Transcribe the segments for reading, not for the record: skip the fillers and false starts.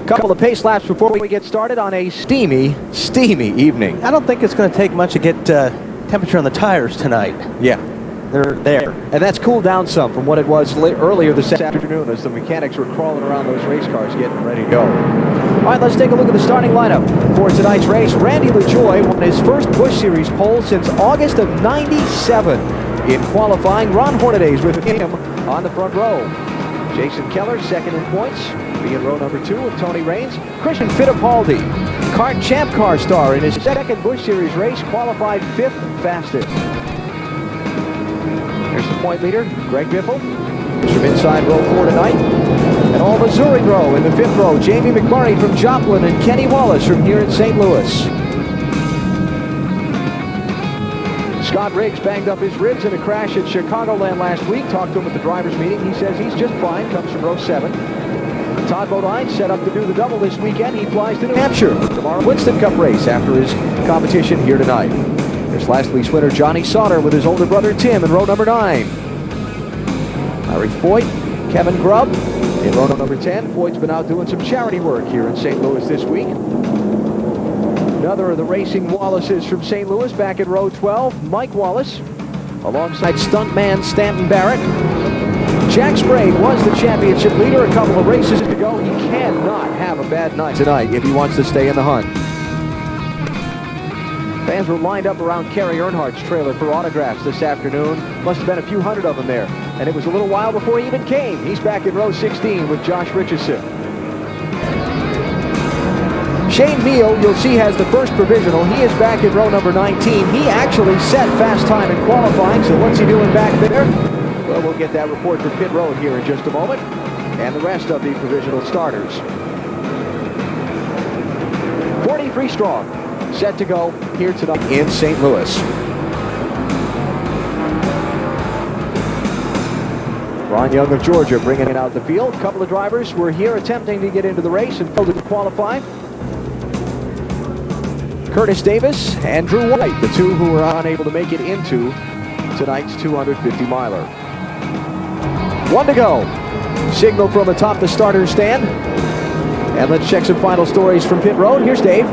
Couple of pace laps before we get started on a steamy evening. I don't think it's going to take much to get temperature on the tires tonight. Yeah, they're there. And that's cooled down some from what it was earlier this afternoon as the mechanics were crawling around those race cars getting ready to go. All right, let's take a look at the starting lineup for tonight's race. Randy LaJoie won his first Busch Series pole since August of '97. In qualifying, Ron Hornaday's with him on the front row. Jason Keller, second in points, being row number 2 with Tony Raines. Christian Fittipaldi, kart champ car star in his second Busch Series race, qualified 5th fastest. Here's the point leader, Greg Biffle. From inside row 4 tonight. And all Missouri row in the 5th row, Jamie McMurray from Joplin and Kenny Wallace from here in St. Louis. Scott Riggs banged up his ribs in a crash at Chicagoland last week. Talked to him at the driver's meeting. He says he's just fine. Comes from row 7. Todd Bodine set up to do the double this weekend. He flies to New Hampshire tomorrow. Winston Cup race after his competition here tonight. There's last week's winner Johnny Sauter with his older brother Tim in row number 9. Larry Foyt, Kevin Grubb in row number 10. Foyt's been out doing some charity work here in St. Louis this week. Another of the Racing Wallaces from St. Louis back in row 12, Mike Wallace, alongside stuntman Stanton Barrett. Jack Sprague was the championship leader a couple of races to go. He cannot have a bad night tonight if he wants to stay in the hunt. Fans were lined up around Kerry Earnhardt's trailer for autographs this afternoon. Must have been a few hundred of them there. And it was a little while before he even came. He's back in row 16 with Josh Richardson. Shane Meal, you'll see, has the first provisional. He is back in row number 19. He actually set fast time in qualifying, so what's he doing back there? Well, we'll get that report from pit road here in just a moment. And the rest of the provisional starters. 43 strong, set to go here tonight in St. Louis. Ron Young of Georgia bringing it out the field. A couple of drivers were here attempting to get into the race and failed to qualify. Curtis Davis and Drew White, the two who were unable to make it into tonight's 250-miler. 1 to go. Signal from atop the starter stand. And let's check some final stories from pit road. Here's Dave.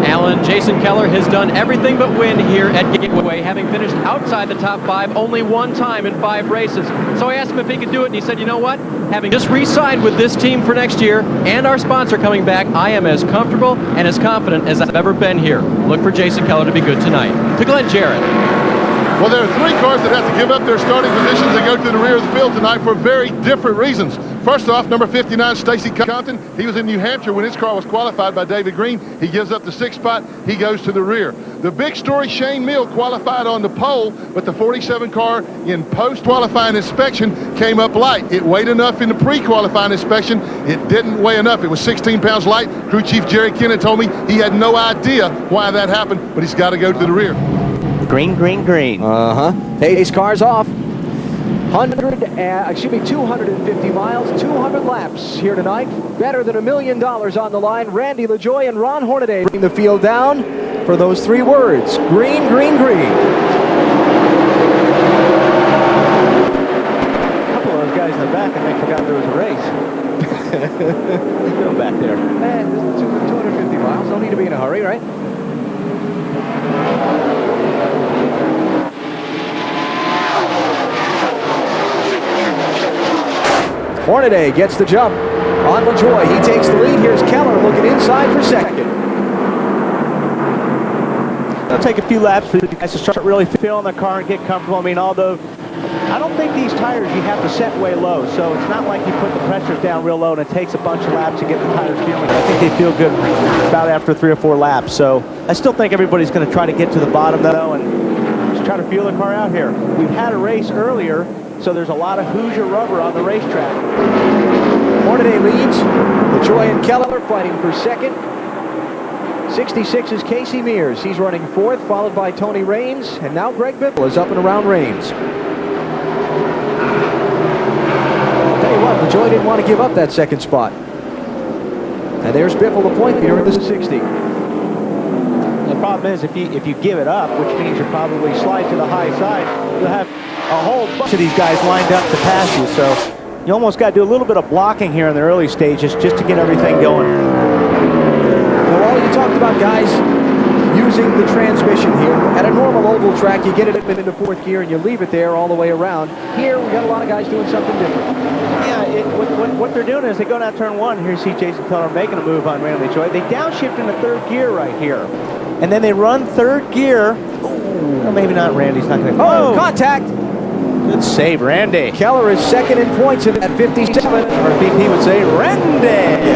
Alan, Jason Keller has done everything but win here at Gateway, having finished outside the top 5 only one time in 5 races. So I asked him if he could do it, and he said, you know what? Having just re-signed with this team for next year and our sponsor coming back, I am as comfortable and as confident as I've ever been here. Look for Jason Keller to be good tonight. To Glenn Jarrett. Well, there are 3 cars that have to give up their starting positions and go to the rear of the field tonight for very different reasons. First off, number 59, Stacy Compton. He was in New Hampshire when his car was qualified by David Green. He gives up the 6th spot. He goes to the rear. The big story, Shane Mill qualified on the pole, but the 47 car in post-qualifying inspection came up light. It weighed enough in the pre-qualifying inspection. It didn't weigh enough. It was 16 pounds light. Crew Chief Jerry Kennan told me he had no idea why that happened, but he's got to go to the rear. Green, green, green. Pace cars off. 250 miles, 200 laps here tonight. Better than $1 million on the line. Randy LaJoie and Ron Hornaday bring the field down for those 3 words. Green, green, green. A couple of those guys in the back, and they forgot there was a race. Go back there. Man, 250 miles. Don't need to be in a hurry, right? Hornaday gets the jump on LaJoie. He takes the lead. Here's Keller looking inside for second. It'll take a few laps for you guys to start really feeling the car and get comfortable. I mean, although I don't think these tires you have to set way low, so it's not like you put the pressures down real low and it takes a bunch of laps to get the tires feeling. I think they feel good about after 3 or 4 laps. So I still think everybody's going to try to get to the bottom though and just try to feel the car out here. We've had a race earlier, so there's a lot of Hoosier rubber on the racetrack. Hornaday leads. LaJoie and Keller fighting for second. 66 is Casey Mears. He's running 4th, followed by Tony Raines. And now Greg Biffle is up and around Raines. I'll tell you what, LaJoie didn't want to give up that 2nd spot. And there's Biffle, the point leader in the 60. The problem is if you give it up, which means you probably slide to the high side, you'll have a whole bunch of these guys lined up to pass you. So You almost got to do a little bit of blocking here in the early stages just to get everything going. Well, you talked about guys using the transmission here. At a normal oval track, you get it into fourth gear and you leave it there all the way around. Here, we got a lot of guys doing something different. Yeah, what they're doing is they go down turn one. Here you see Jason Keller making a move on Randy Choi. They downshift into third gear right here. And then they run third gear. Well, maybe not. Randy's not going to. Oh, contact! Good save, Randy. Keller is second in points at 57. Or BP would say, Randy!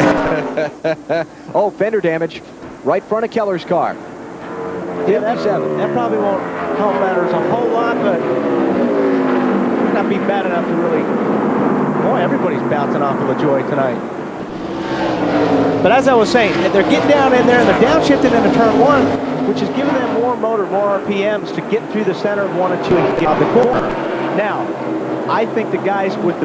Oh, fender damage. Right front of Keller's car. Yeah, that probably won't help matters a whole lot, but might not be bad enough to really. Boy, everybody's bouncing off of LaJoy tonight. But as I was saying, they're getting down in there and they're downshifting into turn one, which is giving them more motor, more RPMs to get through the center of 1 and 2 and get out the corner. Now, I think the guys with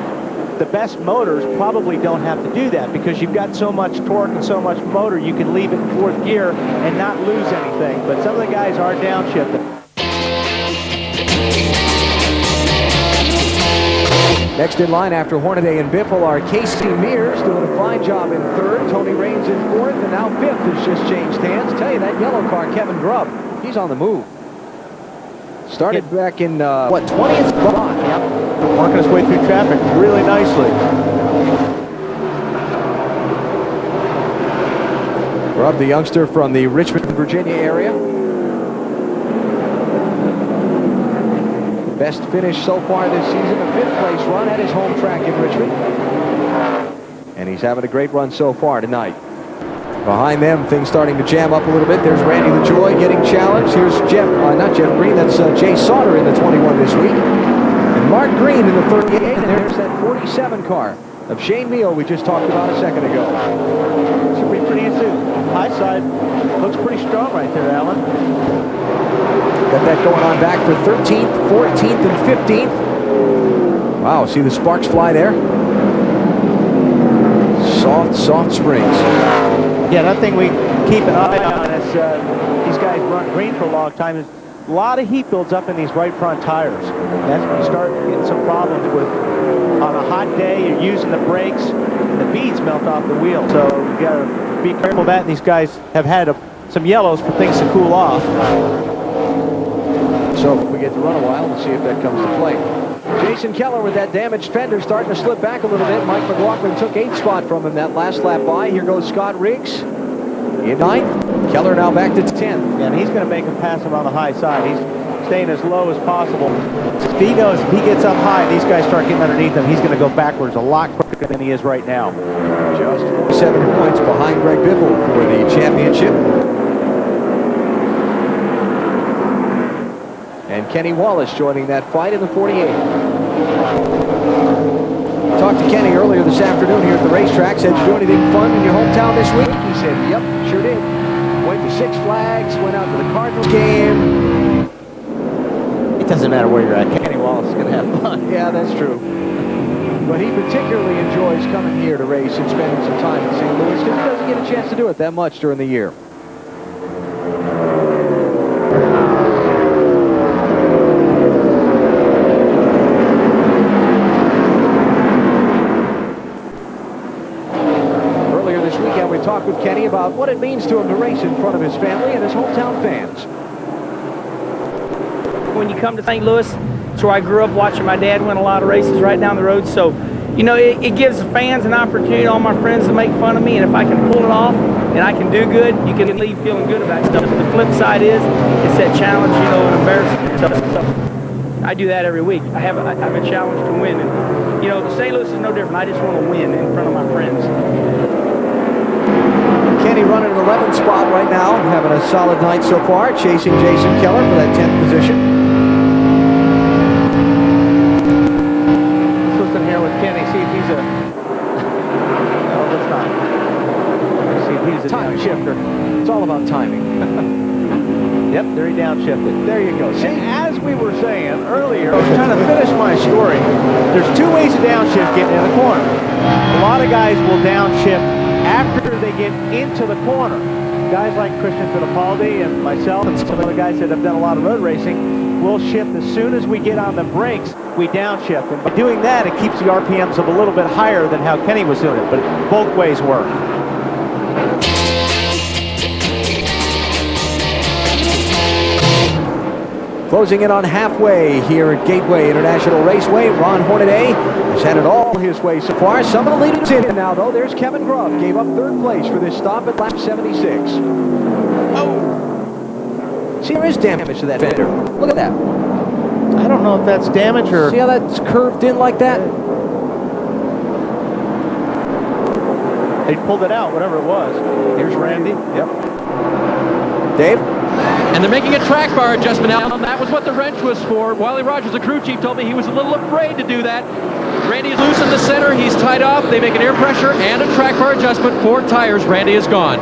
the best motors probably don't have to do that because you've got so much torque and so much motor, you can leave it in fourth gear and not lose anything. But some of the guys are downshifting. Next in line after Hornaday and Biffle are Casey Mears doing a fine job in third. Tony Raines in fourth, and now fifth has just changed hands. Tell you, that yellow car, Kevin Grubb, he's on the move. Started back in, 20th spot. Yep. Working his way through traffic really nicely. Grubb, the youngster from the Richmond, Virginia area. Best finish so far this season, a fifth place run at his home track in Richmond. And he's having a great run so far tonight. Behind them, things starting to jam up a little bit. There's Randy LaJoy getting challenged. Here's not Jeff Green, that's Jay Sauter in the 21 this week. And Mark Green in the 38, and there's that 47 car of Shane Meehl we just talked about a second ago. Should be pretty easy. High side looks pretty strong right there, Alan. Got that going on back for 13th, 14th, and 15th. Wow, see the sparks fly there? Soft springs. Yeah, that thing we keep an eye on as these guys run green for a long time is a lot of heat builds up in these right front tires. That's when you start getting some problems with, on a hot day, you're using the brakes, the beads melt off the wheel. So you got to be careful of that. These guys have had some yellows for things to cool off. So if we get to run a while, we'll see if that comes to play. Jason Keller with that damaged fender starting to slip back a little bit. Mike McLaughlin took 8th spot from him that last lap by. Here goes Scott Riggs in 9th. Keller now back to 10th. And he's going to make him pass him on the high side. He's staying as low as possible. He knows if he gets up high and these guys start getting underneath him, he's going to go backwards a lot quicker than he is right now. Just 7 points behind Greg Biffle for the championship. And Kenny Wallace joining that fight in the 48. Talked to Kenny earlier this afternoon here at the racetrack. Said, you do anything fun in your hometown this week? He said, yep, sure did. Went to Six Flags, went out to the Cardinals game. It doesn't matter where you're at. Kenny Wallace is going to have fun. Yeah, that's true. But he particularly enjoys coming here to race and spending some time in St. Louis because he doesn't get a chance to do it that much during the year. Talk with Kenny about what it means to him to race in front of his family and his hometown fans. When you come to St. Louis, it's where I grew up watching my dad win a lot of races right down the road. So, you know, it gives the fans an opportunity, all my friends, to make fun of me. And if I can pull it off and I can do good, you can leave feeling good about stuff. But the flip side is, it's that challenge, you know, and embarrassment stuff. So I do that every week. I have a challenge to win. And, you know, St. Louis is no different. I just want to win in front of my friends. Kenny running an 11th spot right now, having a solid night so far, chasing Jason Keller for that 10th position. Let's listen here with Kenny, see if he's a... No, let's not. Let's see if he's a time shifter. It's all about timing. Yep, there he downshifted. There you go. See, as we were saying earlier, I was trying to finish my story. There's 2 ways to downshift getting in the corner. A lot of guys will downshift after they get into the corner. Guys like Christian Fittipaldi and myself and some other guys that have done a lot of road racing, we'll shift as soon as we get on the brakes, we downshift. And by doing that, it keeps the RPMs a little bit higher than how Kenny was doing it, but both ways work. Closing in on halfway here at Gateway International Raceway. Ron Hornaday has had it all his way so far. Some of the leaders in now, though. There's Kevin Grubb. Gave up third place for this stop at lap 76. Oh! See, there is damage to that fender. Look at that. I don't know if that's damage or... See how that's curved in like that? They pulled it out, whatever it was. Here's Randy. Yep. Dave? And they're making a track bar adjustment now. That was what the wrench was for. Wally Rogers, the crew chief, told me he was a little afraid to do that. Randy is loose in the center. He's tied off. They make an air pressure and a track bar adjustment. 4 tires. Randy is gone.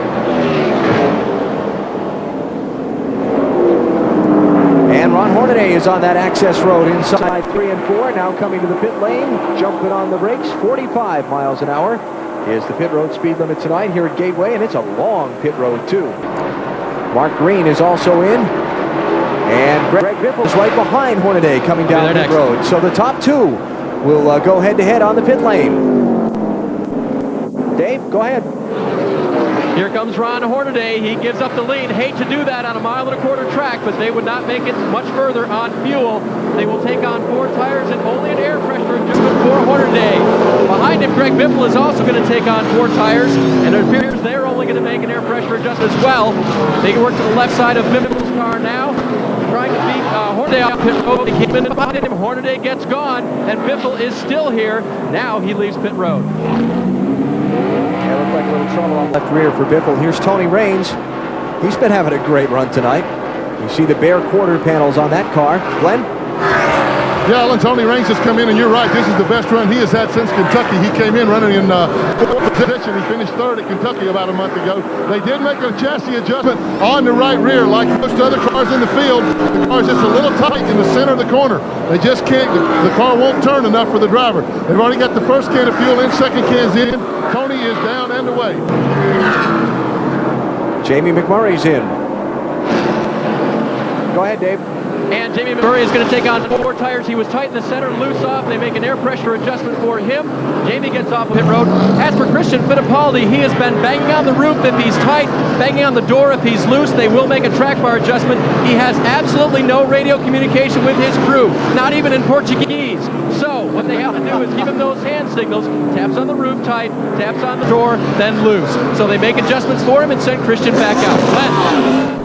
And Ron Hornaday is on that access road inside 3 and 4. Now coming to the pit lane. Jumping on the brakes. 45 miles an hour is the pit road speed limit tonight here at Gateway. And it's a long pit road, too. Mark Green is also in. And Greg Biffle is right behind Hornaday coming down the road. So the top 2 will go head-to-head on the pit lane. Dave, go ahead. Here comes Ron Hornaday. He gives up the lead. Hate to do that on a 1.25 mile track, but they would not make it much further on fuel. They will take on 4 tires and only an air pressure adjustment for Hornaday. Behind him, Greg Biffle is also going to take on 4 tires, and it appears they're only going to make an air pressure adjustment as well. They can work to the left side of Biffle's car now, trying to beat Hornaday off pit road. They keep in behind him. Hornaday gets gone, and Biffle is still here. Now he leaves pit road. Yeah, looked like a little trouble on left rear for Biffle. Here's Tony Raines. He's been having a great run tonight. You see the bare quarter panels on that car. Glenn? Yeah, Alan, Tony Raines has come in, and you're right. This is the best run he has had since Kentucky. He came in running in fourth position. He finished 3rd at Kentucky about a month ago. They did make a chassis adjustment on the right rear, like most other cars in the field. The car's just a little tight in the center of the corner. They just can't. The car won't turn enough for the driver. They've already got the first can of fuel in, second can's in. Tony is down and away. Jamie McMurray's in. Go ahead, Dave. And Jamie McMurray is going to take on 4 tires. He was tight in the center, loose off. They make an air pressure adjustment for him. Jamie gets off of pit road. As for Christian Fittipaldi, he has been banging on the roof if he's tight, banging on the door if he's loose. They will make a track bar adjustment. He has absolutely no radio communication with his crew, not even in Portuguese. So what they have to do is give him those hand signals. Taps on the roof tight, taps on the door, then loose. So they make adjustments for him and send Christian back out. Glenn.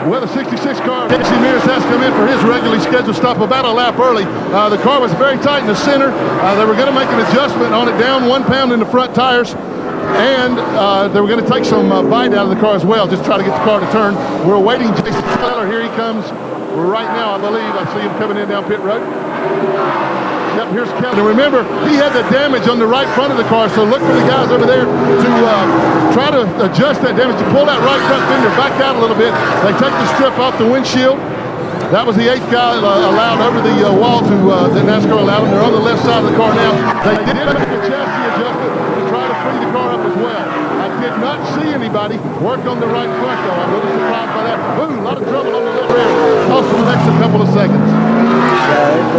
Well, the 66 car, Casey Mears, has come in for his regularly scheduled stop about a lap early. The car was very tight in the center. They were going to make an adjustment on it, down 1 pound in the front tires. And they were going to take some bite out of the car as well, just try to get the car to turn. We're awaiting Jason Keller. Here he comes right now, I believe. I see him coming in down pit road. Yep, here's Kevin. And remember, he had the damage on the right front of the car, so look for the guys over there to try to adjust that damage, to pull that right front fender back out a little bit. They take the strip off the windshield. That was the 8th guy allowed over the wall to that NASCAR allowed him. They're on the left side of the car now. They did make a chassis adjustment to try to free the car up as well. I did not see anybody work on the right front, though. I'm a little surprised by that. Ooh, a lot of trouble on the left rear. Cost them an extra couple of seconds.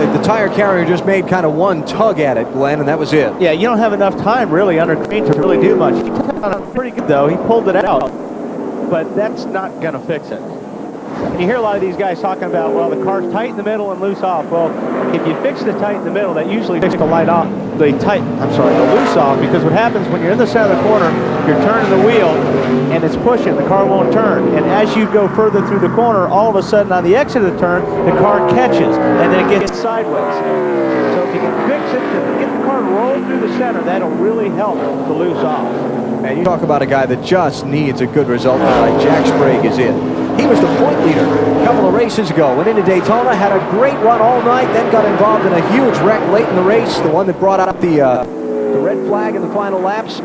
The tire carrier just made kind of one tug at it, Glenn, and that was it. Yeah, you don't have enough time really under Green to really do much. He took it on pretty good though. He pulled it out, but that's not going to fix it. And you hear a lot of these guys talking about, well, the car's tight in the middle and loose off. Well, if you fix the tight in the middle, that usually fixes the loose off, because what happens when you're in the center of the corner, you're turning the wheel and it's pushing, the car won't turn. And as you go further through the corner, all of a sudden on the exit of the turn, the car catches and then it gets sideways. So if you can fix it, to get the car rolled through the center, that'll really help the loose off. And you talk about a guy that just needs a good result tonight. Jack Sprague is in. He was the point leader a couple of races ago. Went into Daytona, had a great run all night, then got involved in a huge wreck late in the race, the one that brought out the red flag in the final laps.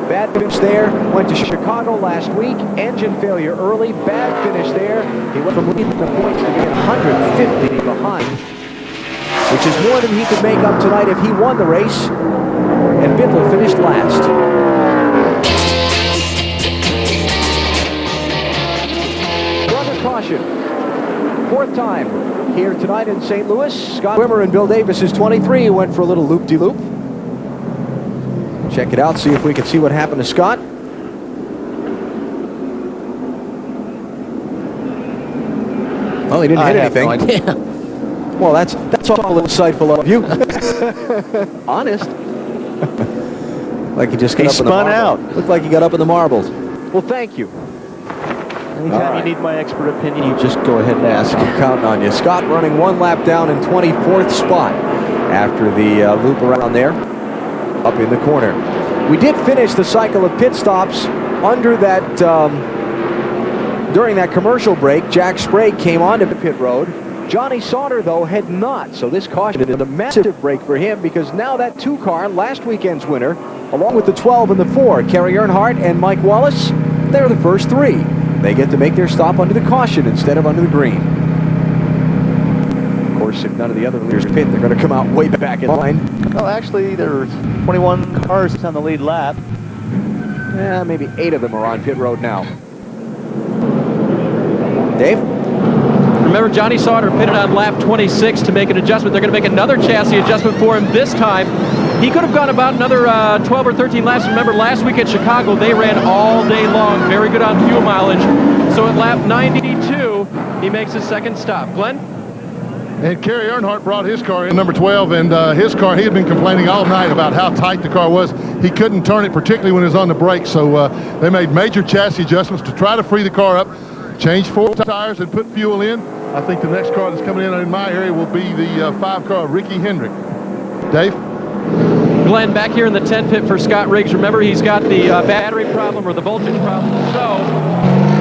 Bad finish there. Went to Chicago last week. Engine failure early. Bad finish there. He went from leading the points to being 150 behind, which is more than he could make up tonight if he won the race. And Biffle finished last. Caution. 4th time here tonight in St. Louis. Scott Wimmer and Bill Davis is 23. Went for a little loop-de-loop. Check it out, see if we can see what happened to Scott. Well, he didn't hit anything. No idea. Well, that's all insightful of you. Honest. Like he just got up in the spun marbles. out. Looked like he got up in the marbles. Well, thank you. Anytime you need my expert opinion, you just Go ahead and ask. I'm counting on you. Scott running one lap down in 24th spot after the loop around there, up in the corner. We did finish the cycle of pit stops under that, during that commercial break. Jack Sprague came onto the pit road. Johnny Sauter, though, had not. So this caution is a massive break for him, because now that 2 car, last weekend's winner, along with the 12 and the 4, Kerry Earnhardt and Mike Wallace, they're the first 3. They get to make their stop under the caution instead of under the green. Of course, if none of the other leaders pit, they're going to come out way back in line. Well, actually, there are 21 cars on the lead lap. Yeah, maybe 8 of them are on pit road now. Dave? Remember, Johnny Sauter pitted on lap 26 to make an adjustment. They're going to make another chassis adjustment for him this time. He could have gone about another 12 or 13 laps. Remember, last week at Chicago, they ran all day long. Very good on fuel mileage. So at lap 92, he makes his second stop. Glenn? And Kerry Earnhardt brought his car in, number 12, and his car, he had been complaining all night about how tight the car was. He couldn't turn it, particularly when it was on the brakes. So they made major chassis adjustments to try to free the car up, changed 4 tires and put fuel in. I think the next car that's coming in my area will be the 5 car of Ricky Hendrick. Dave? Glenn, back here in the 10 pit for Scott Riggs. Remember, he's got the battery problem, or the voltage problem, so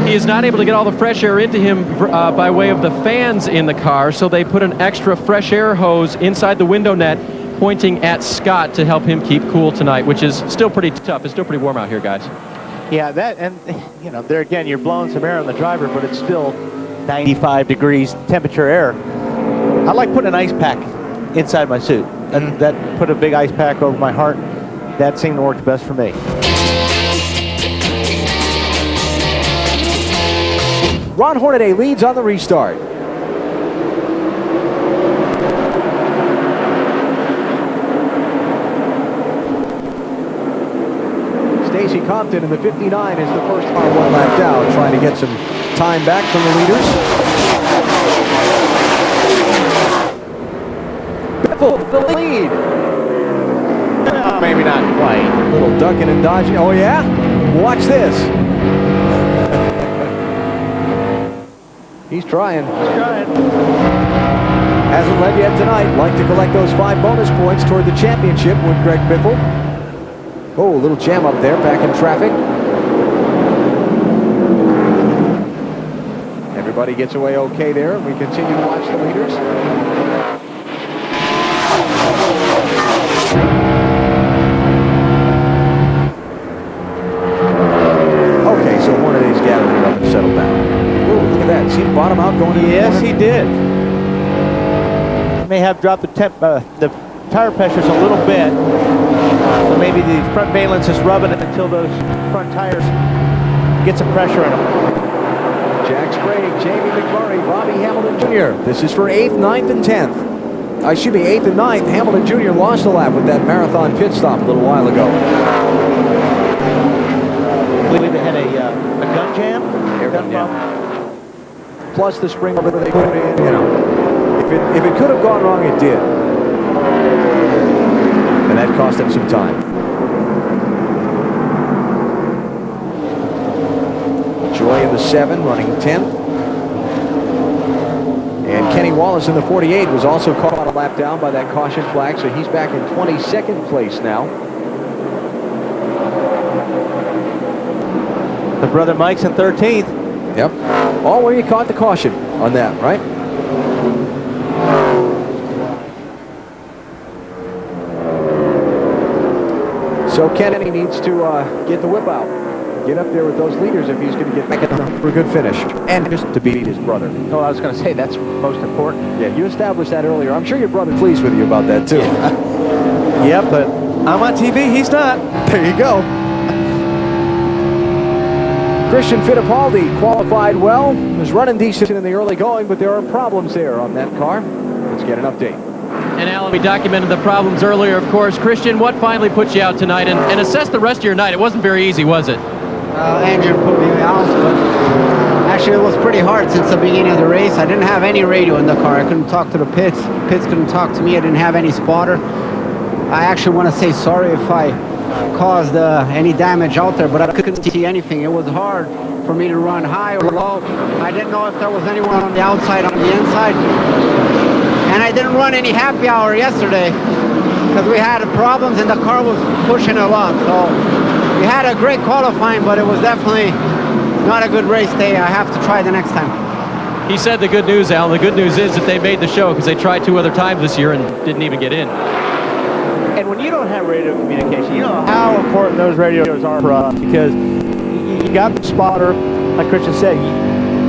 he is not able to get all the fresh air into him by way of the fans in the car, so they put an extra fresh air hose inside the window net pointing at Scott to help him keep cool tonight, which is still pretty tough. It's still pretty warm out here, guys. Yeah, that, and you know, there again, you're blowing some air on the driver, but it's still 95 degrees temperature air. I like putting an ice pack inside my suit. That put a big ice pack over my heart. That seemed to work best for me. Ron Hornaday leads on the restart. Stacy Compton in the 59 is the first car 1 lap down, trying to get some time back from the leaders. Biffle, the lead. Maybe not quite. A little ducking and dodging. Oh, yeah? Watch this. He's trying. Hasn't led yet tonight. Like to collect those 5 bonus points toward the championship with Greg Biffle. Oh, a little jam up there, back in traffic. Everybody gets away okay there. We continue to watch the leaders. Okay, so Hornaday's gathering it up and settled down. Ooh, look at that. See him bottom out going in the Yes, corner? he did. May have dropped the tire pressures a little bit. So maybe the front valence is rubbing it until those front tires get some pressure in them. Jack Sprague, Jamie McMurray, Bobby Hamilton Jr. This is for 8th, 9th, and 10th. I should be 8th and 9th. Hamilton Jr. lost a lap with that marathon pit stop a little while ago. I believe they had a gun jam. Air gun jam. Plus the spring rubber they put in. You know, if it could have gone wrong, it did. And that cost him some time. Joy in the 7, running 10th. And Kenny Wallace in the 48 was also caught on a lap down by that caution flag, so he's back in 22nd place now. The brother Mike's in 13th. Yep. All where you caught the caution on that, right? So Kennedy needs to get the whip out. Get up there with those leaders if he's going to get back for a good finish. And just to beat his brother. Oh, I was going to say that's most important. Yeah, you established that earlier. I'm sure your brother's pleased with you about that, too. Yeah, but I'm on TV. He's not. There you go. Christian Fittipaldi qualified well, was running decent in the early going, but there are problems there on that car. Let's get an update. And Alan, we documented the problems earlier, of course. Christian, what finally put you out tonight? And assess the rest of your night. It wasn't very easy, was it? Engine put me out, but actually it was pretty hard since the beginning of the race. I didn't have any radio in the car. I couldn't talk to the pits. Pits couldn't talk to me. I didn't have any spotter. I actually want to say sorry if I caused any damage out there, but I couldn't see anything. It was hard for me to run high or low. I didn't know if there was anyone on the outside or on the inside. And I didn't run any happy hour yesterday because we had problems and the car was pushing a lot. So we had a great qualifying, but it was definitely not a good race day. I have to try the next time. He said the good news, Alan. The good news is that they made the show because they tried 2 other times this year and didn't even get in. And when you don't have radio communication, you know how important those radios are for us, because you got the spotter, like Christian said,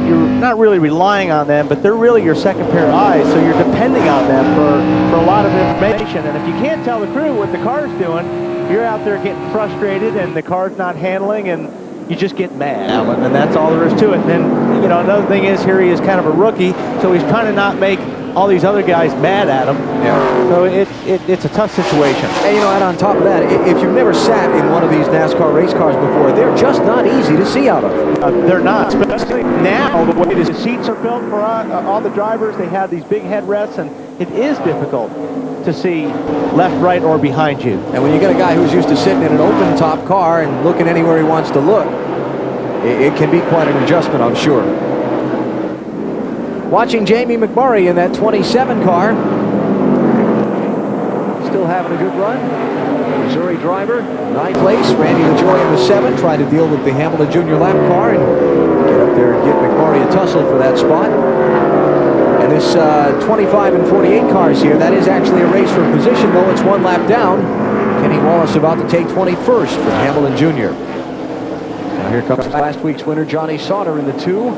you're not really relying on them, but they're really your second pair of eyes, so you're depending on them for a lot of information. And if you can't tell the crew what the car's doing, you're out there getting frustrated and the car's not handling, and you just get mad, Alan, and that's all there is to it. And then, you know, another thing is here he is kind of a rookie, so he's trying to not make all these other guys mad at him. Yeah. So it's a tough situation. And you know, and on top of that, if you've never sat in one of these NASCAR race cars before, they're just not easy to see out of. They're not, especially now the way the seats are built for all the drivers. They have these big headrests, and it is difficult to see left, right, or behind you. And when you get a guy who's used to sitting in an open top car and looking anywhere he wants to look, it can be quite an adjustment, I'm sure. Watching Jamie McMurray in that 27 car. Still having a good run. Missouri driver, 9th place. Randy LaJoy in the 7. Tried to deal with the Hamilton Junior lap car and get up there and give McMurray a tussle for that spot. And this 25 and 48 cars here, that is actually a race for position, though it's 1 lap down. Kenny Wallace about to take 21st from Hamilton Junior. Now here comes last week's winner, Johnny Sauter in the 2.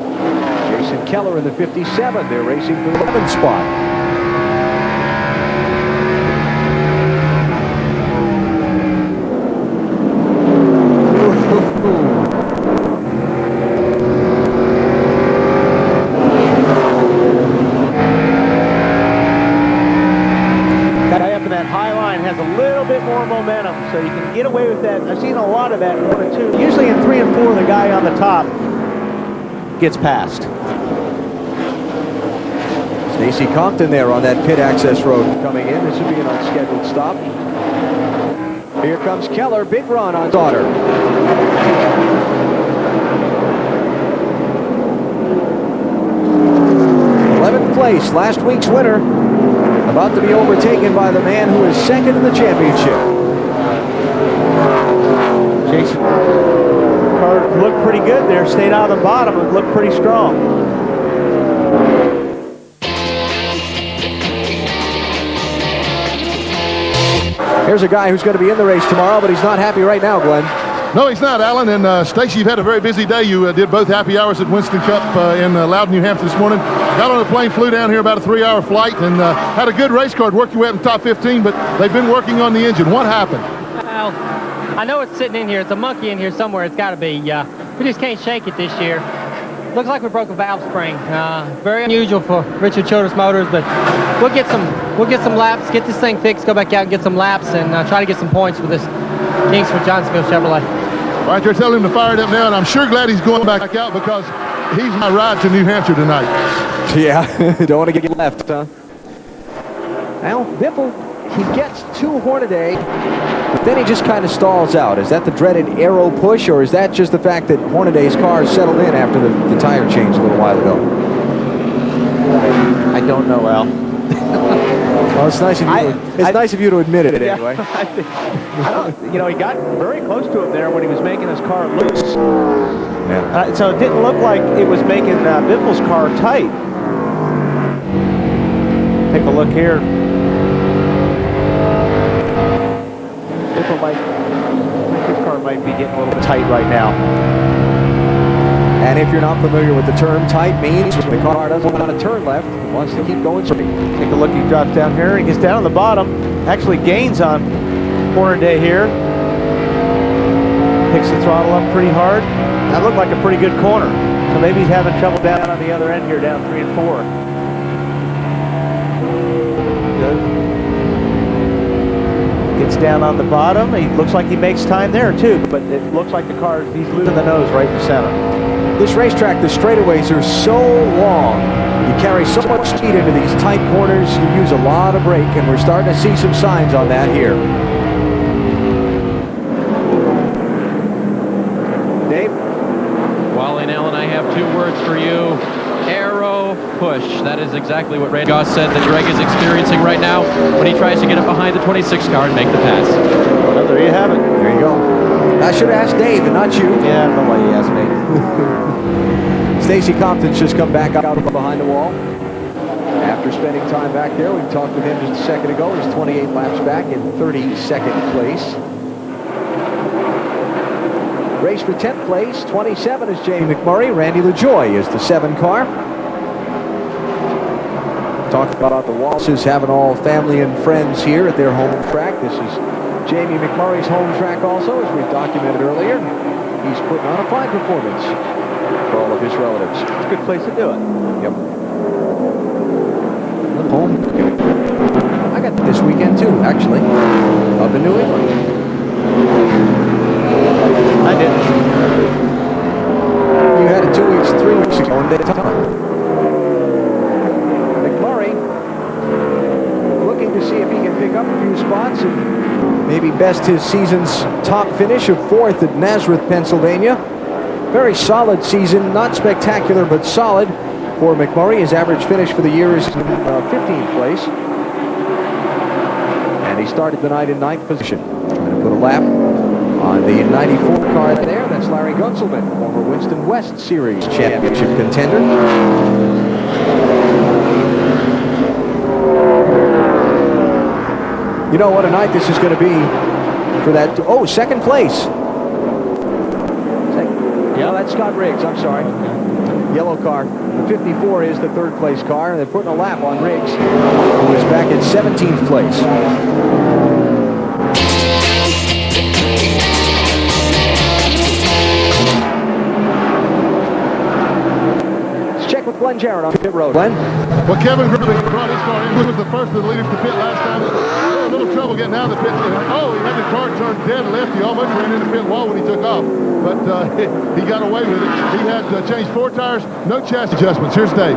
Jason Keller in the 57. They're racing for the 11th spot. Guy up in that high line has a little bit more momentum, so you can get away with that. I've seen a lot of that in 1 and 2. Usually in 3 and 4, the guy on the top gets past. Stacy Compton there on that pit access road coming in. This will be an unscheduled stop. Here comes Keller. Big run on Sauter. 11th place. Last week's winner. About to be overtaken by the man who is second in the championship. Jason car looked pretty good there. Stayed out of the bottom. It looked pretty strong. Here's a guy who's going to be in the race tomorrow, but he's not happy right now, Glenn. No, he's not, Alan. And Stacey, you've had a very busy day. You did both happy hours at Winston Cup in Loudon, New Hampshire this morning. Got on a plane, flew down here about a 3-hour flight, and had a good race car. Worked your way up in the top 15, but they've been working on the engine. What happened? Well, I know it's sitting in here. It's a monkey in here somewhere. It's got to be. We just can't shake it this year. Looks like we broke a valve spring. Very unusual for Richard Childress Motors, but we'll get some laps, get this thing fixed, go back out and get some laps, and try to get some points for this Kingsford Johnsonville Chevrolet. All right, you're telling him to fire it up now, and I'm sure glad he's going back out because he's my ride to New Hampshire tonight. Yeah, don't want to get left, huh? Well, Biffle, he gets 2 Hornaday, but then he just kind of stalls out. Is that the dreaded aero push, or is that just the fact that Hornaday's car settled in after the tire change a little while ago? I don't know, Al. Well, it's nice of you. It's nice of you to admit it anyway. You know, he got very close to him there when he was making his car loose. Yeah. So it didn't look like it was making Biffle's car tight. Take a look here. His car might be getting a little bit tight right now. And if you're not familiar with the term, tight means the car doesn't want to turn left. It wants to keep going straight. Take a look. He drops down here. He gets down on the bottom. Actually gains on Hornaday here. picks the throttle up pretty hard. That looked like a pretty good corner. So maybe he's having trouble down on the other end here, down 3 and 4. Good. Gets down on the bottom. He looks like he makes time there too, but it looks like the car, he's losing the nose right in the center. This racetrack, the straightaways are so long. You carry so much speed into these tight corners, you use a lot of brake, and we're starting to see some signs on that here. Dave? Wally and Alan, I have 2 words for you. Aero push. That is exactly what Randy Goss said that Greg is experiencing right now when he tries to get up behind the 26 car and make the pass. Well, there you have it. There you go. I should have asked Dave and not you. Yeah, I don't know why you asked me. Stacy Compton's just come back out from behind the wall. After spending time back there, we talked with him just a second ago. He's 28 laps back in 32nd place. Race for 10th place, 27 is Jamie McMurray. Randy LaJoie is the 7 car. Talked about the Walshes having all family and friends here at their home track. This is Jamie McMurray's home track also, as we documented earlier. He's putting on a fine performance for all of his relatives. It's a good place to do it. Yep. Home. I got this weekend too, actually, up in New England. I didn't. You had it 2 weeks, 3 weeks ago in Daytona. McMurray looking to see if he can pick up a few spots and maybe best his season's top finish of 4th at Nazareth, Pennsylvania. Very solid season, not spectacular, but solid for McMurray. His average finish for the year is in 15th place. And he started the night in 9th position. Trying to put a lap on the 94 car there. That's Larry Gunselman, former Winston West Series championship contender. You know what a night this is going to be for that. Oh, 2nd place. Yeah, that's Scott Riggs. I'm sorry. Yellow car. The 54 is the 3rd place car, and they're putting a lap on Riggs, who is back at 17th place. Glenn Jarrett on pit road. Glenn? Well, Kevin Griffin brought his car in. He was the first of the leaders to pit last time. Had a little trouble getting out of the pit. Oh, he had the car turned dead left. He almost ran into the pit wall when he took off. But he got away with it. He had changed 4 tires, no chassis adjustments. Here's Dave.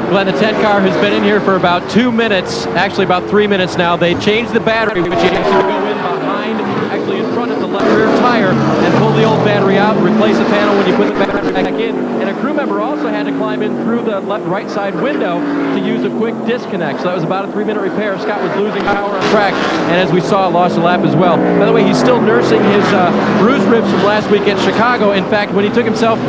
Glenn, the 10 car has been in here for about 2 minutes, actually about 3 minutes now. They changed the battery, which you have to go in behind, actually in front of the left rear tire, and pull the old battery out, replace the panel when you put the battery back in. And a crew member also had to climb in through the right side window to use a quick disconnect. So that was about a 3-minute repair. Scott was losing power on track, and as we saw, lost a lap as well. By the way, he's still nursing his bruised ribs from last week at Chicago. In fact, when he took himself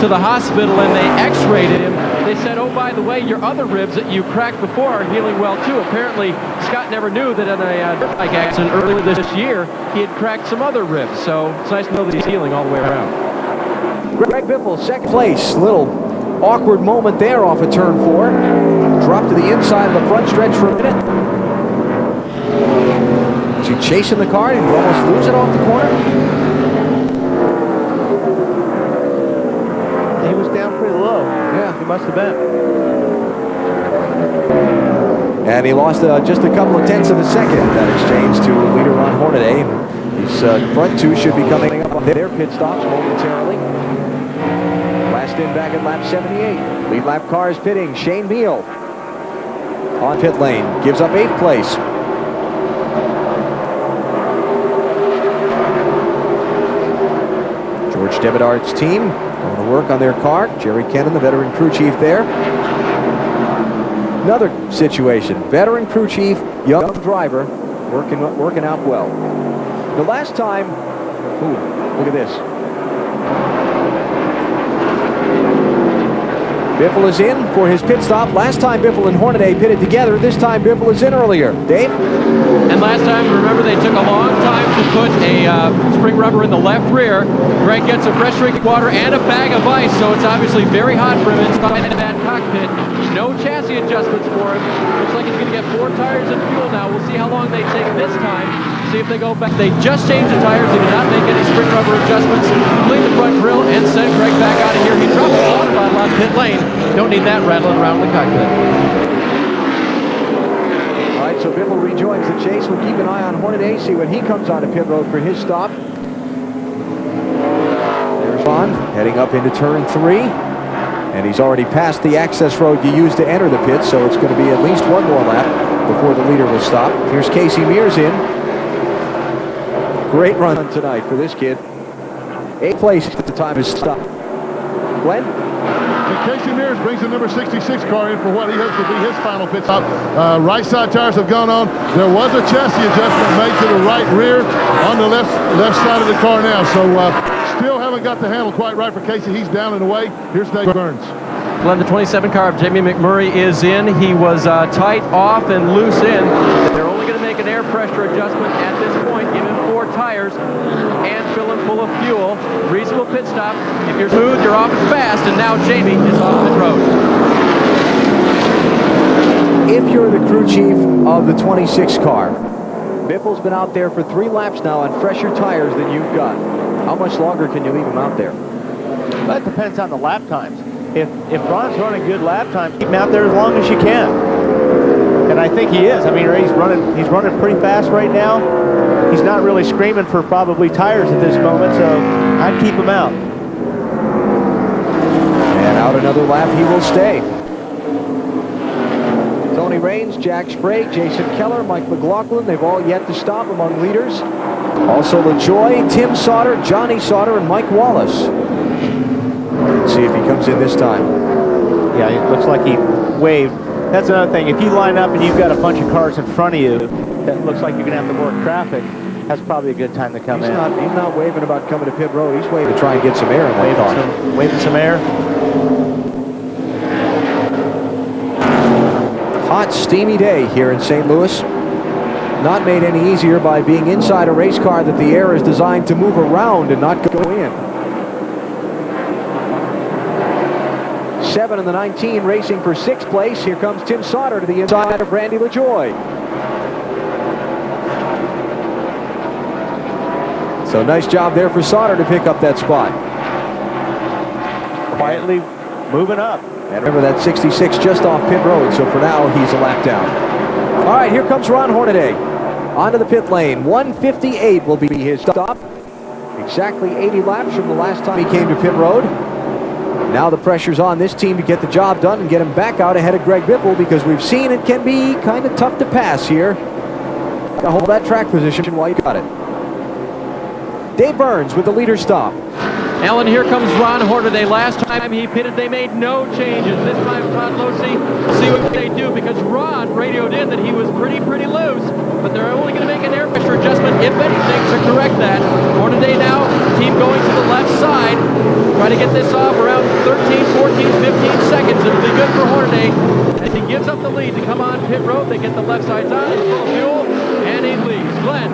to the hospital and they x-rayed him, they said, oh, by the way, your other ribs that you cracked before are healing well, too. Apparently, Scott never knew that in a dirt bike accident earlier this year, he had cracked some other ribs. So it's nice to know that he's healing all the way around. Greg Biffle, 2nd place. Little awkward moment there off of turn 4. Dropped to the inside of the front stretch for a minute. Was he chasing the car? Did he almost lose it off the corner? He was down pretty low. Yeah. He must have been. And he lost just a couple of tenths of a second in that exchange to leader Ron Hornaday. These front 2 should be coming up on their pit stops momentarily. Last in back at lap 78. Lead lap cars pitting. Shane Beal on pit lane. Gives up 8th place. George Devidart's team going to work on their car. Jerry Kennan, the veteran crew chief there. Another situation. Veteran crew chief, young driver, working out well. The last time, ooh, look at this. Biffle is in for his pit stop. Last time Biffle and Hornaday pitted together. This time Biffle is in earlier. Dave? And last time, remember, they took a long time to put a spring rubber in the left rear. Greg gets a fresh drink of water and a bag of ice, so it's obviously very hot for him inside that cockpit. No chassis adjustments for him. Looks like he's going to get 4 tires and fuel now. We'll see how long they take this time. See if they go back. They just changed the tires. They did not make any spring rubber adjustments. Clean the front grill and send Greg back out of here. He dropped the water bottle on pit lane. Don't need that rattling around the cockpit. All right, so Biffle rejoins the chase. We'll keep an eye on Hornaday, see when he comes onto pit road for his stop. There's Ron heading up into turn 3. And he's already passed the access road you use to enter the pit, so it's going to be at least one more lap before the leader will stop. Here's Casey Mears in. Great run tonight for this kid. 8th place at the time of stop. Glenn? And Casey Mears brings the number 66 car in for what he hopes to be his final pit stop. Right side tires have gone on. There was a chassis adjustment made to the right rear on the left side of the car now. So still haven't got the handle quite right for Casey. He's down and away. Here's Dave Burns. Glenn, the 27 car of Jamie McMurray is in. He was tight off and loose in. They're only going to make an air pressure adjustment at this point. Give him 4 tires and fill him full of fuel. Reasonable pit stop. If you're smooth, you're off and fast. And now Jamie is off pit road. If you're the crew chief of the 26 car, Biffle's been out there for 3 laps now on fresher tires than you've got. How much longer can you leave him out there? That depends on the lap times. If Ron's running good lap time, keep him out there as long as you can. And I think he is. I mean, he's running pretty fast right now. He's not really screaming for probably tires at this moment, so I'd keep him out. And out another lap, he will stay. Tony Raines, Jack Sprague, Jason Keller, Mike McLaughlin, they've all yet to stop among leaders. Also LaJoy, Tim Sauter, Johnny Sauter, and Mike Wallace. Let's see if he comes in this time. Yeah, it looks like he waved. That's another thing. If you line up and you've got a bunch of cars in front of you, that looks like you're going to have to work traffic. That's probably a good time to come in. He's not waving about coming to pit road. He's waving to try and get some air in that car. Waving some air. Hot, steamy day here in St. Louis. Not made any easier by being inside a race car that the air is designed to move around and not go in. 7 in the 19 racing for 6th place. Here comes Tim Sauter to the inside of Randy LaJoy. So nice job there for Sauter to pick up that spot. Quietly moving up. And remember that 66 just off pit road, so for now he's a lap down. All right, here comes Ron Hornaday onto the pit lane. 1:58 will be his stop. Exactly 80 laps from the last time he came to pit road. Now the pressure's on this team to get the job done and get him back out ahead of Greg Biffle, because we've seen it can be kind of tough to pass here. Gotta hold that track position while you got it. Dave Burns with the leader stop. Alan, here comes Ron Hornaday. Last time he pitted, they made no changes. This time, Todd Losey, see what they do, because Ron radioed in that he was pretty loose, but they're only going to make an air pressure adjustment, if anything, to correct that. Hornaday now, team going to the left side. Try to get this off around 13, 14, 15 seconds. It'll be good for Hornaday. As he gives up the lead to come on pit road, they get the left sides on, he's full of fuel, and he leads. Glenn.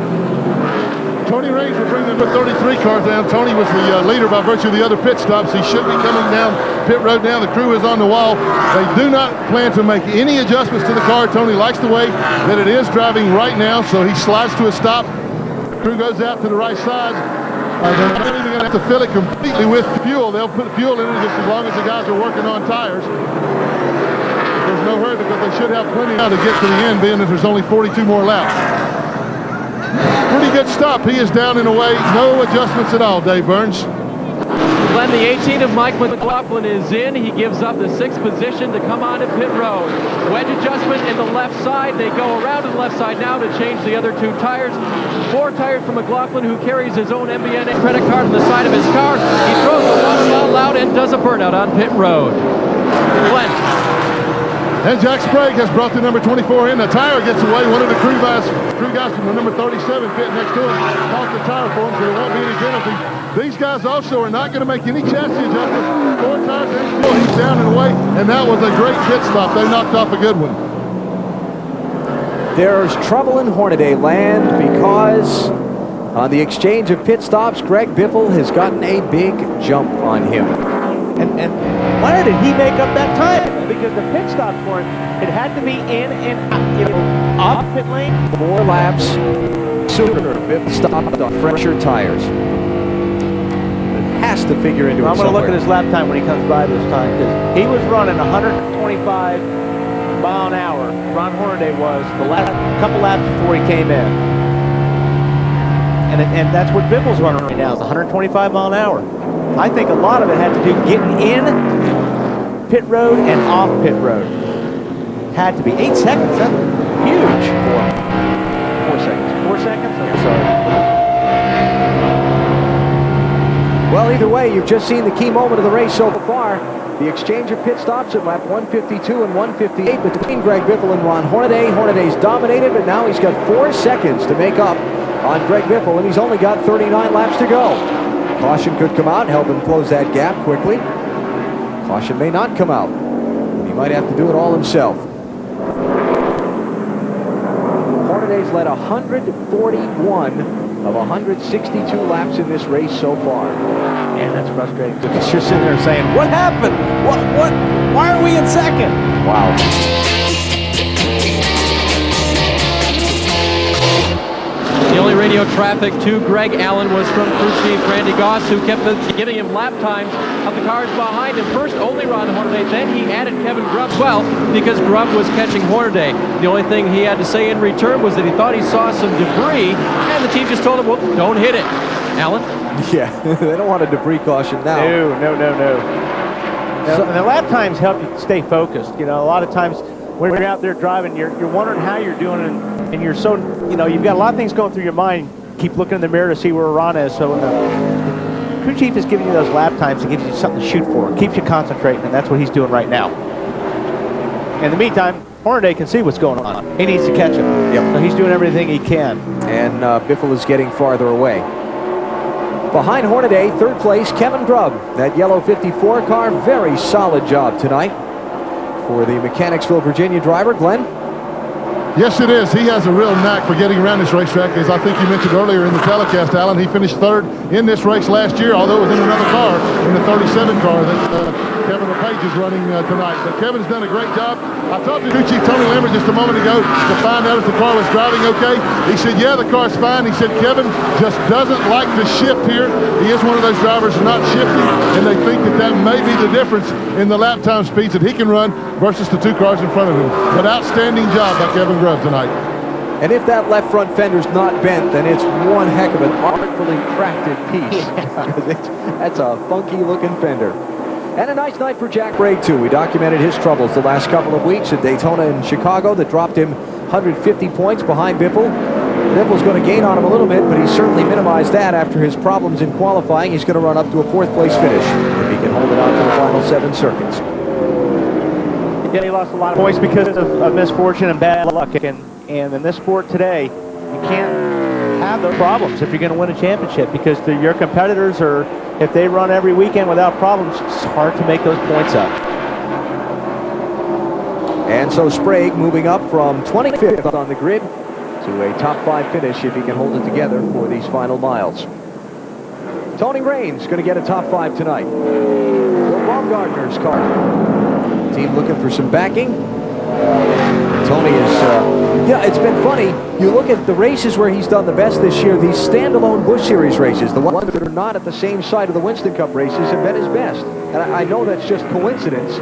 Tony Raines will bring the number 33 car down. Tony was the leader by virtue of the other pit stops. He should be coming down pit road now. The crew is on the wall. They do not plan to make any adjustments to the car. Tony likes the way that it is driving right now, so he slides to a stop. The crew goes out to the right side. They're not even going to have to fill it completely with fuel. They'll put fuel in it just as long as the guys are working on tires. There's no hurry, because they should have plenty now to get to the end, being that there's only 42 more laps. Pretty good stop. He is down and away. No adjustments at all, Dave Burns. Glenn, the 18 of Mike McLaughlin is in. He gives up the 6th position to come on to pit road. Wedge adjustment in the left side. They go around to the left side now to change the other 2 tires. 4 tires for McLaughlin, who carries his own MBNA credit card on the side of his car. He throws the water bottle out and does a burnout on pit road. Glenn. And Jack Sprague has brought the number 24 in. The tire gets away. One of the crew guys from the number 37 pit next to him caught the tire for him, so there won't be any penalty. These guys also are not going to make any chassis adjustments. 4 tires and still he's down and away, and that was a great pit stop. They knocked off a good one. There's trouble in Hornaday land because on the exchange of pit stops, Greg Biffle has gotten a big jump on him. And why did he make up that time? Because the pit stops weren't, it had to be in and out, off pit lane. 4 laps sooner. Biffle stopped on fresher tires. It has to figure into it I'm going to look somewhere. at his lap time when he comes by this time, because he was running 125 mile an hour. Ron Hornaday was the last couple laps before he came in. And that's what Biffle's running right now, is 125 mile an hour. I think a lot of it had to do getting in pit road and off pit road. Had to be 8 seconds. That's huge. 4 seconds. 4 seconds? I'm sorry. Well, either way, you've just seen the key moment of the race so far. The exchange of pit stops at lap 152 and 158 between Greg Biffle and Ron Hornaday. Hornaday's dominated, but now he's got 4 seconds to make up on Greg Biffle, and he's only got 39 laps to go. Caution could come out and help him close that gap quickly. Caution may not come out. He might have to do it all himself. Hornaday's led 141 of 162 laps in this race so far. And that's frustrating. Because you're sitting there saying, what happened? What? Why are we in second? Wow. The only radio traffic to Greg Allen was from crew chief Randy Goss, who kept giving him lap times of the cars behind him. First only Ron Hornaday, then he added Kevin Grubb as well, because Grubb was catching Hornaday. The only thing he had to say in return was that he thought he saw some debris, and the team just told him, well, don't hit it. Alan? Yeah, they don't want a debris caution now. No. The lap times help you stay focused. You know, a lot of times when you're out there driving, you're wondering how you're doing, and you're so, you've got a lot of things going through your mind. Keep looking in the mirror to see where Ron is. So the crew chief is giving you those lap times to give you something to shoot for. It keeps you concentrating, and that's what he's doing right now. In the meantime, Hornaday can see what's going on. He needs to catch him. Yep. So he's doing everything he can. And Biffle is getting farther away. Behind Hornaday, 3rd place, Kevin Grubb. That yellow 54 car, very solid job tonight for the Mechanicsville, Virginia driver, Glenn. Yes, it is. He has a real knack for getting around this racetrack. As I think you mentioned earlier in the telecast, Alan, he finished 3rd in this race last year, although it was in another car, in the 37 car that Kevin LePage is running tonight. But Kevin's done a great job. I talked to crew chief Tony Lambert just a moment ago to find out if the car was driving okay. He said, yeah, the car's fine. He said, Kevin just doesn't like to shift here. He is one of those drivers not shifting, and they think that may be the difference in the lap time speeds that he can run versus the 2 cars in front of him. But outstanding job by Kevin Grubb tonight. And if that left front fender's not bent, then it's one heck of an artfully crafted piece. That's a funky-looking fender. And a nice night for Jack Sprague, too. We documented his troubles the last couple of weeks at Daytona and Chicago that dropped him 150 points behind Biffle. Biffle's going to gain on him a little bit, but he's certainly minimized that after his problems in qualifying. He's going to run up to a 4th place finish if he can hold it out to the final 7 circuits. Yeah, he lost a lot of points because of misfortune and bad luck. And in this sport today, you can't have those problems if you're going to win a championship, because your competitors are, if they run every weekend without problems, it's hard to make those points up. And so Sprague moving up from 25th on the grid to a top 5 finish if he can hold it together for these final miles. Tony Raines going to get a top 5 tonight. Bill Baumgartner's car. Team looking for some backing. Tony is, it's been funny. You look at the races where he's done the best this year, these standalone Busch Series races, the ones that are not at the same side of the Winston Cup races, have been his best. And I know that's just coincidence,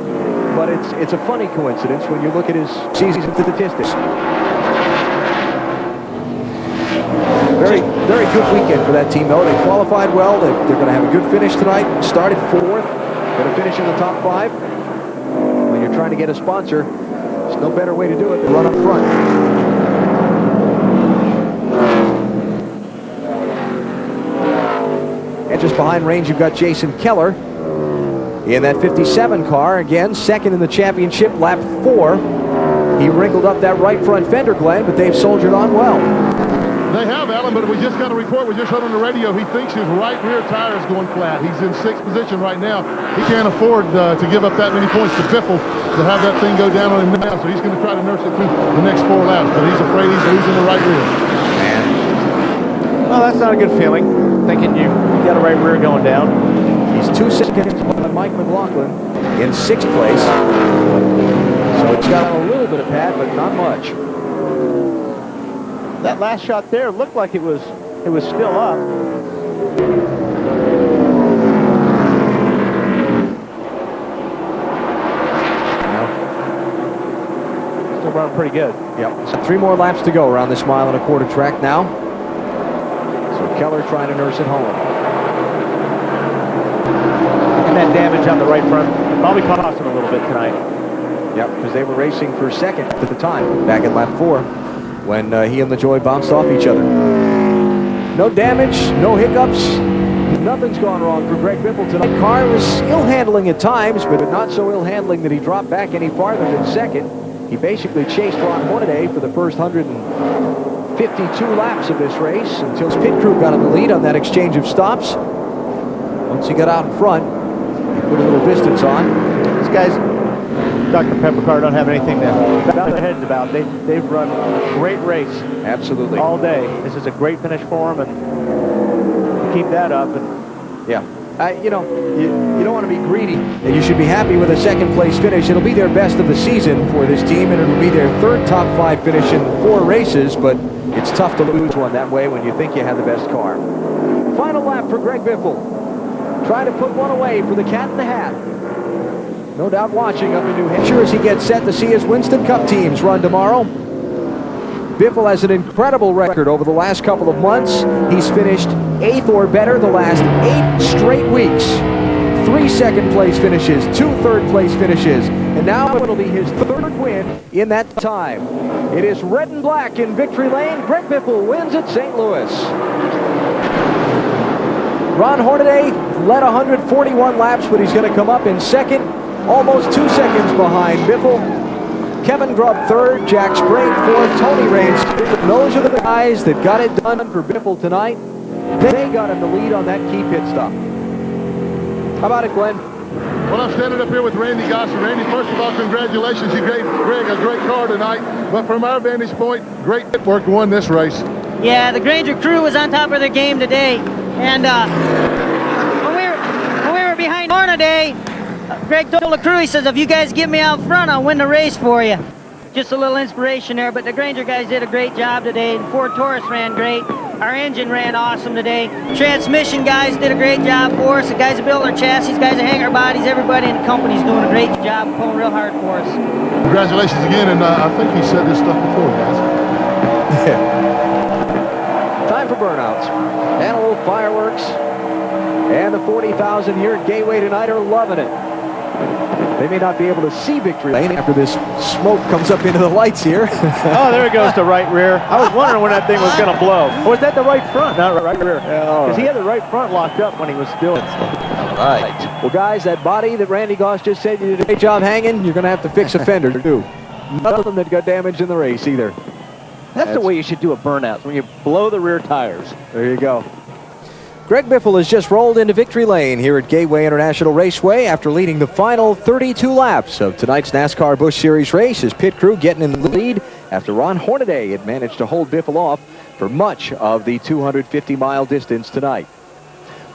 but it's a funny coincidence when you look at his season statistics. Very, very good weekend for that team, though. They qualified well. They're going to have a good finish tonight. Started 4th, going to finish in the top 5. When you're trying to get a sponsor, there's no better way to do it than run up front. And just behind Raines, you've got Jason Keller in that 57 car. Again, second in the championship, lap 4. He wrinkled up that right front fender, Glenn, but they've soldiered on well. They have, Alan, but we just got a report. We just heard on the radio. He thinks his right rear tire is going flat. He's in 6th position right now. He can't afford to give up that many points to Biffle to have that thing go down on him now. So he's going to try to nurse it through the next 4 laps. But he's afraid he's losing the right rear. Well, that's not a good feeling, thinking you got a right rear going down. He's 2 seconds behind Mike McLaughlin in 6th place. So it's got a little bit of pad, but not much. That last shot there looked like it was still up. Still running pretty good. Yep. So 3 more laps to go around this 1.25 mile track now. So Keller trying to nurse it home. And that damage on the right front probably cost him a little bit tonight. Yep, because they were racing for second at the time, back at lap 4, when he and LaJoie bounced off each other. No damage, no hiccups. Nothing's gone wrong for Greg Biffle tonight. The car was ill-handling at times, but not so ill-handling that he dropped back any farther than second. He basically chased Ron Hornaday for the first 152 laps of this race until his pit crew got in the lead on that exchange of stops. Once he got out in front, he put a little distance on. These guys, Dr. Peppercar, don't have anything to bow their heads about. They've run a great race. Absolutely. All day. This is a great finish for them, and keep that up. And yeah. You know, you don't want to be greedy. And you should be happy with a 2nd place finish. It'll be their best of the season for this team, and it'll be their 3rd top 5 finish in 4 races, but it's tough to lose one that way when you think you have the best car. Final lap for Greg Biffle. Trying to put one away for the Cat in the Hat. No doubt watching up in New Hampshire as he gets set to see his Winston Cup teams run tomorrow. Biffle has an incredible record over the last couple of months. He's finished 8th or better the last 8 straight weeks. 3 second place finishes, 2 third place finishes, and now it'll be his 3rd win in that time. It is red and black in victory lane. Greg Biffle wins at St. Louis. Ron Hornaday led 141 laps, but he's going to come up in 2nd, almost 2 seconds behind Biffle. Kevin Grubb 3rd, Jack Sprague 4th, Tony Raines 5th. Those are the guys that got it done for Biffle tonight. They got him the lead on that key pit stop. How about it, Glenn? Well, I'm standing up here with Randy Gosser. Randy, first of all, congratulations. You gave Greg a great car tonight. But from our vantage point, great pit work won this race. Yeah, the Granger crew was on top of their game today. And when we were behind Hornaday, Greg told the crew, he says, if you guys get me out front, I'll win the race for you. Just a little inspiration there, but the Granger guys did a great job today. The Ford Taurus ran great. Our engine ran awesome today. Transmission guys did a great job for us. The guys that build our chassis, guys that hang our bodies, everybody in the company's doing a great job, pulling real hard for us. Congratulations again, and I think he said this stuff before, guys. Time for burnouts. And a little fireworks. And the 40,000 here at Gateway tonight are loving it. They may not be able to see victory lane after this smoke comes up into the lights here. oh, there it goes to right rear. I was wondering when that thing was going to blow. Or was that the right front? Not right rear. Because he had the right front locked up when he was still. Right. Well, guys, that body that Randy Goss just said you did a great job hanging, you're going to have to fix a fender, too. None of them that got damaged in the race, either. That's the way you should do a burnout, when you blow the rear tires. There you go. Greg Biffle has just rolled into victory lane here at Gateway International Raceway after leading the final 32 laps of tonight's NASCAR Busch Series race. His pit crew getting in the lead after Ron Hornaday had managed to hold Biffle off for much of the 250-mile distance tonight.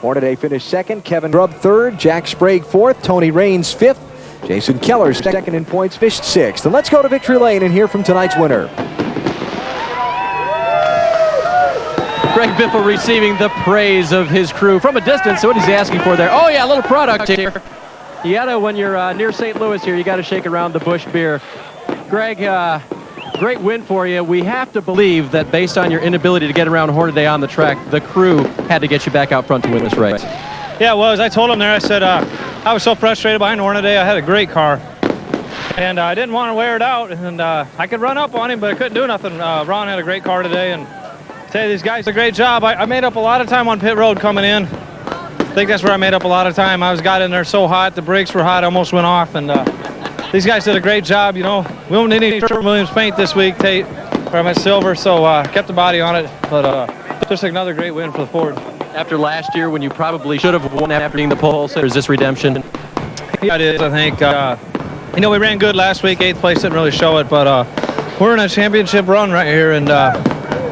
Hornaday finished 2nd, Kevin Grubb 3rd, Jack Sprague 4th, Tony Raines 5th, Jason Keller 2nd in points, finished 6th. And let's go to victory lane and hear from tonight's winner. Greg Biffle receiving the praise of his crew from a distance. So what he's asking for there? Oh yeah, a little product here. You gotta, when you're near St. Louis here, you gotta shake around the Busch beer. Greg, great win for you. We have to believe that based on your inability to get around Hornaday on the track, the crew had to get you back out front to win this race. Yeah, it was. I told him there, I said, I was so frustrated behind Hornaday. I had a great car. And I didn't want to wear it out. And I could run up on him, but I couldn't do nothing. Ron had a great car today. And I tell you, these guys did a great job. I made up a lot of time on pit road coming in. think that's where I made up a lot of time. got in there so hot, the brakes were hot, I almost went off, and these guys did a great job. You know, we don't need any Sherwin-Williams paint this week, Tate, or my silver, so kept the body on it, but just another great win for the Ford. After last year when you probably should have won after being the pole sitter, is this redemption? Yeah, it is, I think. You know, we ran good last week, 8th place didn't really show it, but we're in a championship run right here, and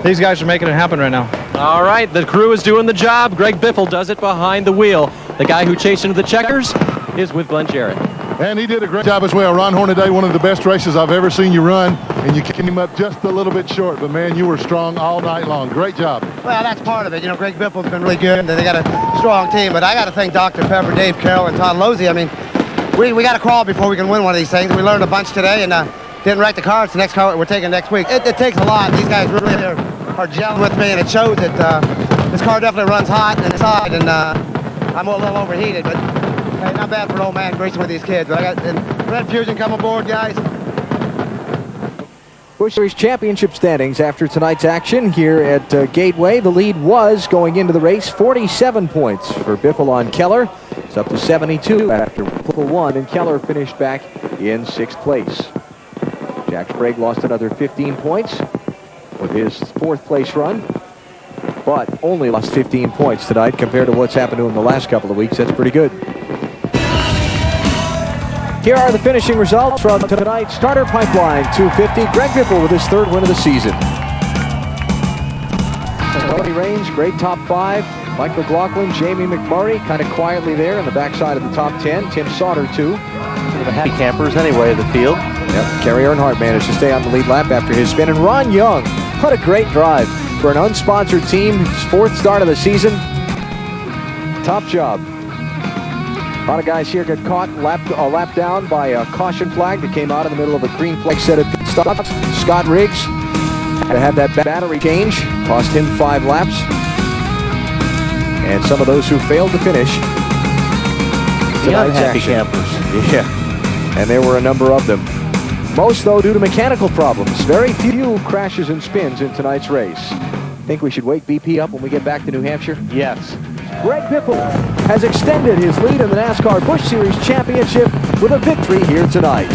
these guys are making it happen right now. All right, the crew is doing the job. Greg Biffle does it behind the wheel. The guy who chased into the checkers is with Glenn Jarrett. And he did a great job as well. Ron Hornaday, one of the best races I've ever seen you run, and you came up just a little bit short, but man, you were strong all night long. Great job. Well, that's part of it. You know, Greg Biffle's been really good, and they got a strong team, but I got to thank Dr. Pepper, Dave Carroll, and Todd Losey. I mean, we got to crawl before we can win one of these things. We learned a bunch today, and didn't write the car. It's the next car we're taking next week. It takes a lot. These guys really are gelling with me, and it shows that this car definitely runs hot and inside, and I'm a little overheated, but hey, not bad for an old man racing with these kids. But I got Red Fusion come aboard, guys. Busch Series Championship standings after tonight's action here at Gateway. The lead was, going into the race, 47 points for Biffle on Keller. It's up to 72 after Biffle won, and Keller finished back in 6th place. Jack Sprague lost another 15 points with his 4th place run, but only lost 15 points tonight compared to what's happened to him the last couple of weeks. That's pretty good. Here are the finishing results from tonight's starter pipeline 250. Greg Biffle with his 3rd win of the season. Tony Raines, great top 5. Mike McLaughlin, Jamie McMurray, kind of quietly there in the backside of the top 10. Tim Sauter, too. Some of the happy campers anyway of the field. Yep, Kerry Earnhardt managed to stay on the lead lap after his spin. And Ron Young, what a great drive for an unsponsored team. His 4th start of the season. Top job. A lot of guys here got caught a lap down by a caution flag that came out in the middle of a green flag set of pit stops. Scott Riggs had to have that battery change. Cost him 5 laps. And some of those who failed to finish tonight's action. Campers. Yeah, and there were a number of them. Most, though, due to mechanical problems. Very few crashes and spins in tonight's race. Think we should wake BP up when we get back to New Hampshire? Yes. Greg Biffle has extended his lead in the NASCAR Busch Series Championship with a victory here tonight.